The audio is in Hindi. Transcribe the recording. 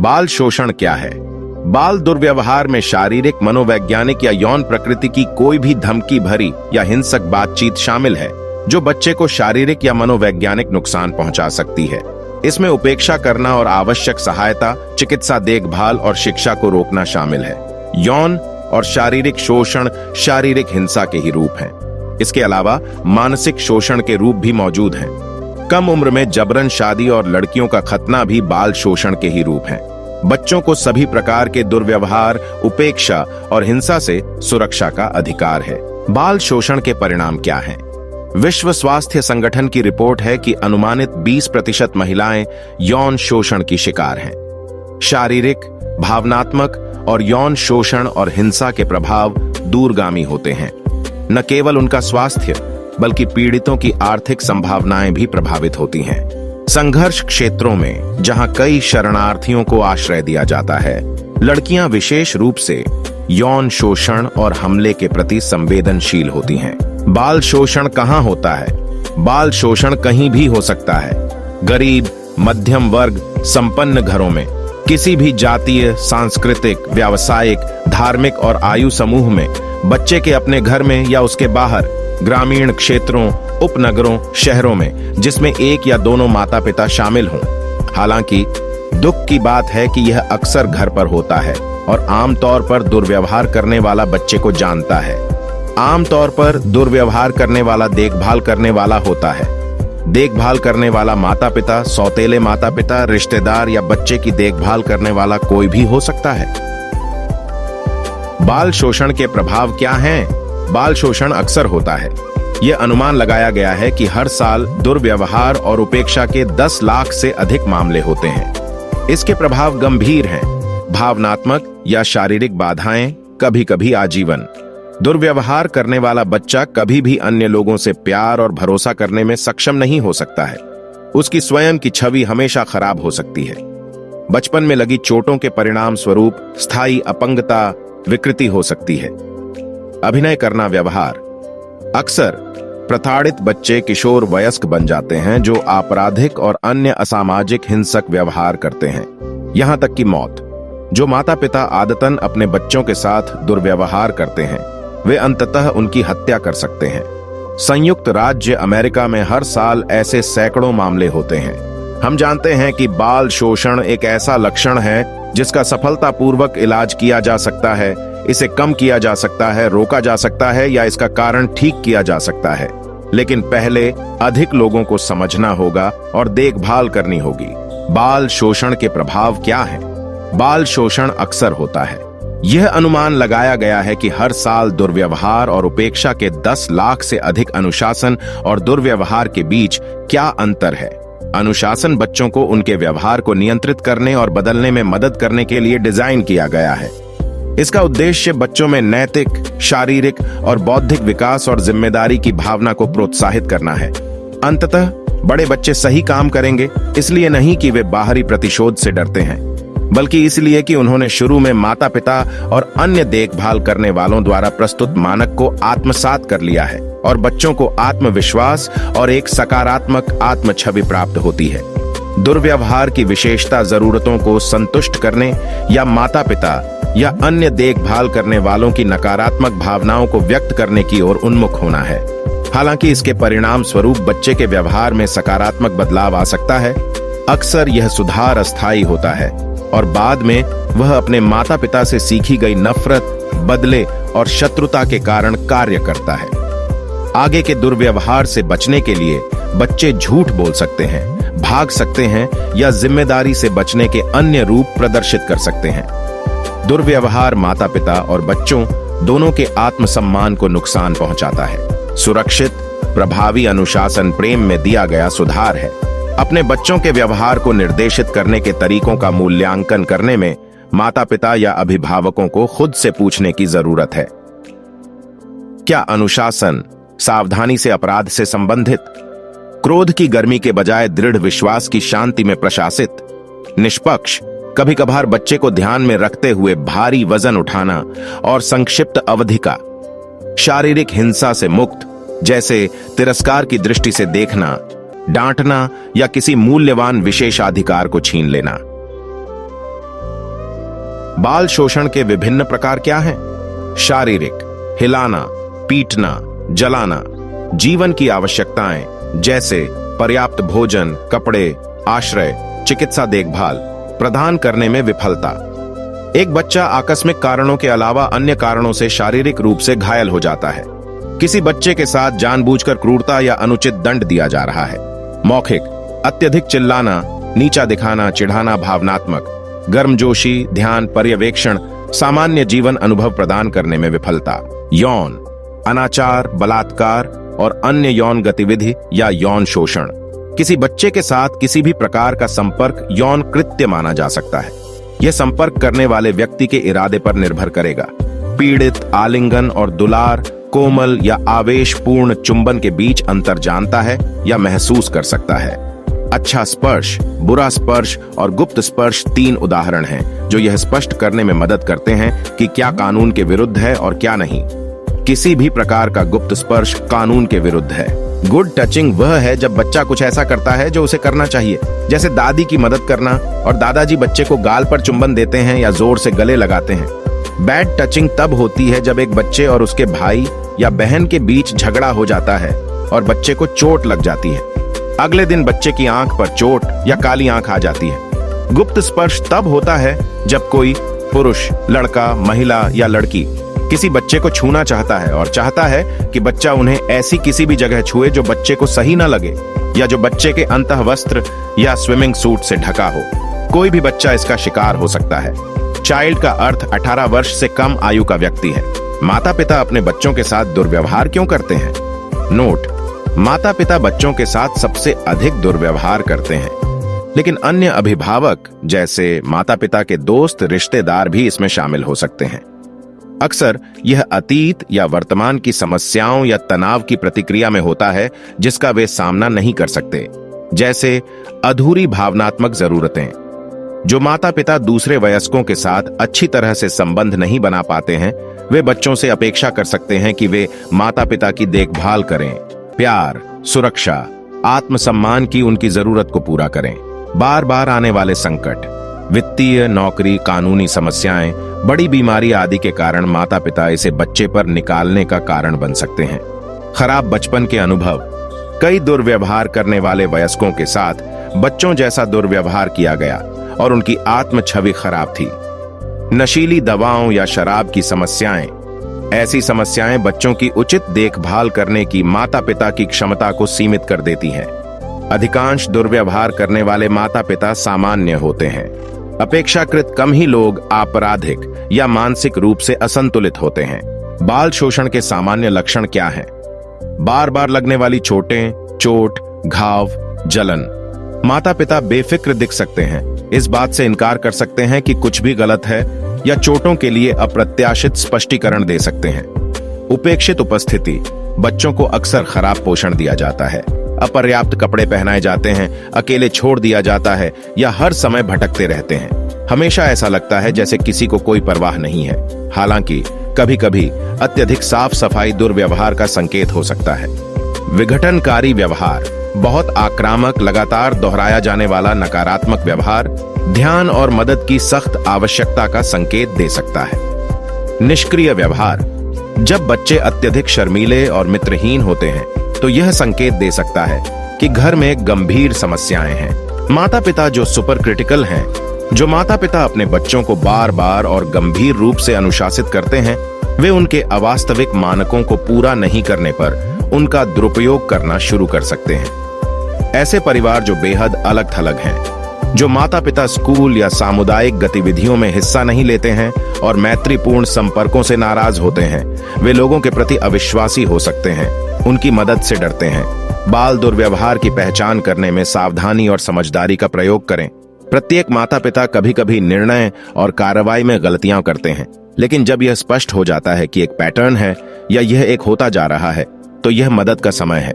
बाल शोषण क्या है? बाल दुर्व्यवहार में शारीरिक, मनोवैज्ञानिक या यौन प्रकृति की कोई भी धमकी भरी या हिंसक बातचीत शामिल है जो बच्चे को शारीरिक या मनोवैज्ञानिक नुकसान पहुंचा सकती है। इसमें उपेक्षा करना और आवश्यक सहायता, चिकित्सा देखभाल और शिक्षा को रोकना शामिल है। यौन और शारीरिक शोषण शारीरिक हिंसा के ही रूप हैं। इसके अलावा मानसिक शोषण के रूप भी मौजूद हैं। कम उम्र में जबरन शादी और लड़कियों का खतना भी बाल शोषण के ही रूप हैं। बच्चों को सभी प्रकार के दुर्व्यवहार, उपेक्षा और हिंसा से सुरक्षा का अधिकार है। बाल शोषण के परिणाम क्या हैं? विश्व स्वास्थ्य संगठन की रिपोर्ट है कि अनुमानित 20% महिलाएं यौन शोषण की शिकार हैं। शारीरिक, भावनात्मक और यौन शोषण और हिंसा के प्रभाव दूरगामी होते हैं। न केवल उनका स्वास्थ्य बल्कि पीड़ितों की आर्थिक संभावनाएं भी प्रभावित होती हैं। संघर्ष क्षेत्रों में जहां कई शरणार्थियों को आश्रय दिया जाता है, लड़कियां विशेष रूप से यौन शोषण और हमले के प्रति संवेदनशील होती हैं। बाल शोषण कहां होता है? बाल शोषण कहीं भी हो सकता है। गरीब, मध्यम वर्ग, संपन्न घरों में, किसी भी जातीय, सांस्कृतिक, व्यावसायिक, धार्मिक और आयु समूह में, बच्चे के अपने घर में या उसके बाहर, ग्रामीण क्षेत्रों, उपनगरों, शहरों में जिसमें एक या दोनों माता पिता शामिल हों। हालांकि दुख की बात है कि यह अक्सर घर पर होता है और आमतौर पर दुर्व्यवहार करने वाला बच्चे को जानता है। आमतौर पर दुर्व्यवहार करने वाला देखभाल करने वाला होता है। देखभाल करने वाला माता पिता, सौतेले माता पिता, रिश्तेदार या बच्चे की देखभाल करने वाला कोई भी हो सकता है। बाल शोषण के प्रभाव क्या हैं? बाल शोषण अक्सर होता है। यह अनुमान लगाया गया है कि हर साल दुर्व्यवहार और उपेक्षा के 10 लाख से अधिक मामले होते हैं। इसके प्रभाव गंभीर हैं। भावनात्मक या शारीरिक बाधाएं, कभी कभी आजीवन। दुर्व्यवहार करने वाला बच्चा कभी भी अन्य लोगों से प्यार और भरोसा करने में सक्षम नहीं हो सकता है। उसकी स्वयं की छवि हमेशा खराब हो सकती है। बचपन में लगी चोटों के परिणाम स्वरूप स्थायी अपंगता, विकृति हो सकती है। अभिनय करना व्यवहार। अक्सर प्रताड़ित बच्चे किशोर वयस्क बन जाते हैं जो आपराधिक और अन्य असामाजिक हिंसक व्यवहार करते हैं, यहां तक कि मौत। जो माता पिता आदतन अपने बच्चों के साथ दुर्व्यवहार करते हैं, वे अंततः उनकी हत्या कर सकते हैं। संयुक्त राज्य अमेरिका में हर साल ऐसे सैकड़ों मामले होते हैं। हम जानते हैं कि बाल शोषण एक ऐसा लक्षण है जिसका सफलतापूर्वक इलाज किया जा सकता है। इसे कम किया जा सकता है, रोका जा सकता है या इसका कारण ठीक किया जा सकता है। लेकिन पहले अधिक लोगों को समझना होगा और देखभाल करनी होगी। बाल शोषण के प्रभाव क्या हैं? बाल शोषण अक्सर होता है। यह अनुमान लगाया गया है कि हर साल दुर्व्यवहार और उपेक्षा के 10 लाख से अधिक अनुशासन और दुर्व्यवहार के बीच क्या अंतर है? अनुशासन बच्चों को उनके व्यवहार को नियंत्रित करने और बदलने में मदद करने के लिए डिजाइन किया गया है। इसका उद्देश्य बच्चों में नैतिक, शारीरिक और बौद्धिक विकास और जिम्मेदारी की भावना को प्रोत्साहित करना है। अंततः बड़े बच्चे सही काम करेंगे, इसलिए नहीं कि वे बाहरी प्रतिशोध से डरते हैं, बल्कि इसलिए कि उन्होंने शुरू में माता पिता और अन्य देखभाल करने वालों द्वारा प्रस्तुत मानक को आत्मसात कर लिया है और बच्चों को आत्मविश्वास और एक सकारात्मक आत्म छवि प्राप्त होती है। दुर्व्यवहार की विशेषता जरूरतों को संतुष्ट करने या माता पिता या अन्य देखभाल करने वालों की नकारात्मक भावनाओं को व्यक्त करने की ओर उन्मुख होना है। हालांकि इसके परिणाम स्वरूप बच्चे के व्यवहार में सकारात्मक बदलाव आ सकता है। अक्सर यह सुधार अस्थायी होता है और बाद में वह अपने माता पिता से सीखी गई नफरत, बदले और शत्रुता के कारण कार्य करता है। आगे के दुर्व्यवहार से बचने के लिए बच्चे झूठ बोल सकते हैं, भाग सकते हैं या जिम्मेदारी से बचने के अन्य रूप प्रदर्शित कर सकते हैं। दुर्व्यवहार माता पिता और बच्चों दोनों के आत्मसम्मान को नुकसान पहुंचाता है। सुरक्षित, प्रभावी अनुशासन प्रेम में दिया गया सुधार है। अपने बच्चों के व्यवहार को निर्देशित करने के तरीकों का मूल्यांकन करने में माता पिता या अभिभावकों को खुद से पूछने की जरूरत है। क्या अनुशासन सावधानी से अपराध से संबंधित, क्रोध की गर्मी के बजाय दृढ़ विश्वास की शांति में प्रशासित, निष्पक्ष, कभी कभार बच्चे को ध्यान में रखते हुए भारी वजन उठाना और संक्षिप्त अवधि का, शारीरिक हिंसा से मुक्त, जैसे तिरस्कार की दृष्टि से देखना, डांटना या किसी मूल्यवान विशेषाधिकार को छीन लेना। बाल शोषण के विभिन्न प्रकार क्या हैं? शारीरिक, हिलाना, पीटना, जलाना, जीवन की आवश्यकताएं जैसे पर्याप्त भोजन, कपड़े, आश्रय, चिकित्सा देखभाल प्रदान करने में विफलता। एक बच्चा आकस्मिक कारणों के अलावा अन्य कारणों से शारीरिक रूप से घायल हो जाता है। किसी बच्चे के साथ जानबूझकर क्रूरता या अनुचित दंड दिया जा रहा है। मौखिक, अत्यधिक चिल्लाना, नीचा दिखाना, चिढ़ाना, भावनात्मक, गर्मजोशी, ध्यान, पर्यवेक्षण, सामान्य जीवन अनुभव प्रदान करने में विफलता। यौन, अनाचार, बलात्कार और अन्य यौन गतिविधि या यौन शोषण। किसी बच्चे के साथ किसी भी प्रकार का संपर्क यौन कृत्य माना जा सकता है। यह संपर्क करने वाले व्यक्ति के इरादे पर निर्भर करेगा। पीड़ित आलिंगन और दुलार, कोमल या आवेशपूर्ण चुंबन के बीच अंतर जानता है या महसूस कर सकता है। अच्छा स्पर्श, बुरा स्पर्श और गुप्त स्पर्श 3 उदाहरण हैं जो यह स्पष्ट करने में मदद करते हैं कि क्या कानून के विरुद्ध है और क्या नहीं। किसी भी प्रकार का गुप्त स्पर्श कानून के विरुद्ध है। गुड टचिंग वह है जब बच्चा कुछ ऐसा करता है जो उसे करना चाहिए, जैसे दादी की मदद करना और दादाजी बच्चे को गाल पर चुंबन देते हैं या जोर से गले लगाते हैं। बैड टचिंग तब होती है जब एक बच्चे और उसके भाई या बहन के बीच झगड़ा हो जाता है और बच्चे को चोट लग जाती है। अगले दिन बच्चे की आंख पर चोट या काली आंख आ जाती है। गुप्त स्पर्श तब होता है जब कोई पुरुष, लड़का, महिला या लड़की किसी बच्चे को छूना चाहता है और चाहता है कि बच्चा उन्हें ऐसी किसी भी जगह छुए जो बच्चे को सही न लगे या जो बच्चे के अंतःवस्त्र या स्विमिंग सूट से ढका हो। कोई भी बच्चा इसका शिकार हो सकता है। चाइल्ड का अर्थ 18 वर्ष से कम आयु का व्यक्ति है। माता पिता अपने बच्चों के साथ दुर्व्यवहार क्यों करते हैं? नोट: माता पिता बच्चों के साथ सबसे अधिक दुर्व्यवहार करते हैं, लेकिन अन्य अभिभावक जैसे माता पिता के दोस्त, रिश्तेदार भी इसमें शामिल हो सकते हैं। अक्सर यह अतीत या वर्तमान की समस्याओं या तनाव की प्रतिक्रिया में होता है जिसका वे सामना नहीं कर सकते, जैसे अधूरी भावनात्मक जरूरतें। जो माता पिता दूसरे वयस्कों के साथ अच्छी तरह से संबंध नहीं बना पाते हैं, वे बच्चों से अपेक्षा कर सकते हैं कि वे माता पिता की देखभाल करें, प्यार, सुरक्षा, आत्मसम्मान की उनकी जरूरत को पूरा करें। बार बार आने वाले संकट, वित्तीय, नौकरी, कानूनी समस्याएं, बड़ी बीमारी आदि के कारण माता पिता इसे बच्चे पर निकालने का कारण बन सकते हैं। खराब बचपन के अनुभव, कई दुर्व्यवहार करने वाले वयस्कों के साथ बच्चों जैसा दुर्व्यवहार किया गया और उनकी आत्म छवि खराब थी। नशीली दवाओं या शराब की समस्याएं, ऐसी समस्याएं बच्चों की उचित देखभाल करने की माता पिता की क्षमता को सीमित कर देती हैं। अधिकांश दुर्व्यवहार करने वाले माता पिता सामान्य होते हैं। अपेक्षाकृत कम ही लोग आपराधिक या मानसिक रूप से असंतुलित होते हैं। बाल शोषण के सामान्य लक्षण क्या हैं? बार बार लगने वाली चोटें, चोट, घाव, जलन। माता पिता बेफिक्र दिख सकते हैं, इस बात से इनकार कर सकते हैं कि कुछ भी गलत है या चोटों के लिए अप्रत्याशित स्पष्टीकरण दे सकते हैं। उपेक्षित उपस्थिति, बच्चों को अक्सर खराब पोषण दिया जाता है, अपर्याप्त कपड़े पहनाए जाते हैं, अकेले छोड़ दिया जाता है या हर समय भटकते रहते हैं। हमेशा ऐसा लगता है जैसे किसी को कोई परवाह नहीं है। हालांकि कभी कभी अत्यधिक साफ सफाई दुर्व्यवहार का संकेत हो सकता है। विघटनकारी व्यवहार, बहुत आक्रामक, लगातार दोहराया जाने वाला नकारात्मक व्यवहार ध्यान और मदद की सख्त आवश्यकता का संकेत दे सकता है। निष्क्रिय व्यवहार, जब बच्चे अत्यधिक शर्मीले और मित्रहीन होते हैं तो यह संकेत दे सकता है कि घर में गंभीर समस्याएं हैं। माता पिता जो सुपर क्रिटिकल हैं, जो माता पिता अपने बच्चों को बार बार और गंभीर रूप से अनुशासित करते हैं, वे उनके अवास्तविक मानकों को पूरा नहीं करने पर उनका दुरुपयोग करना शुरू कर सकते हैं। ऐसे परिवार जो बेहद अलग थलग हैं, जो माता पिता स्कूल या सामुदायिक गतिविधियों में हिस्सा नहीं लेते हैं और मैत्रीपूर्ण संपर्कों से नाराज होते हैं, वे लोगों के प्रति अविश्वासी हो सकते हैं, उनकी मदद से डरते हैं। बाल दुर्व्यवहार की पहचान करने में सावधानी और समझदारी का प्रयोग करें। प्रत्येक माता पिता कभी कभी निर्णय और कार्रवाई में गलतियां करते हैं, लेकिन जब यह स्पष्ट हो जाता है कि एक पैटर्न है या यह एक होता जा रहा है, तो यह मदद का समय है।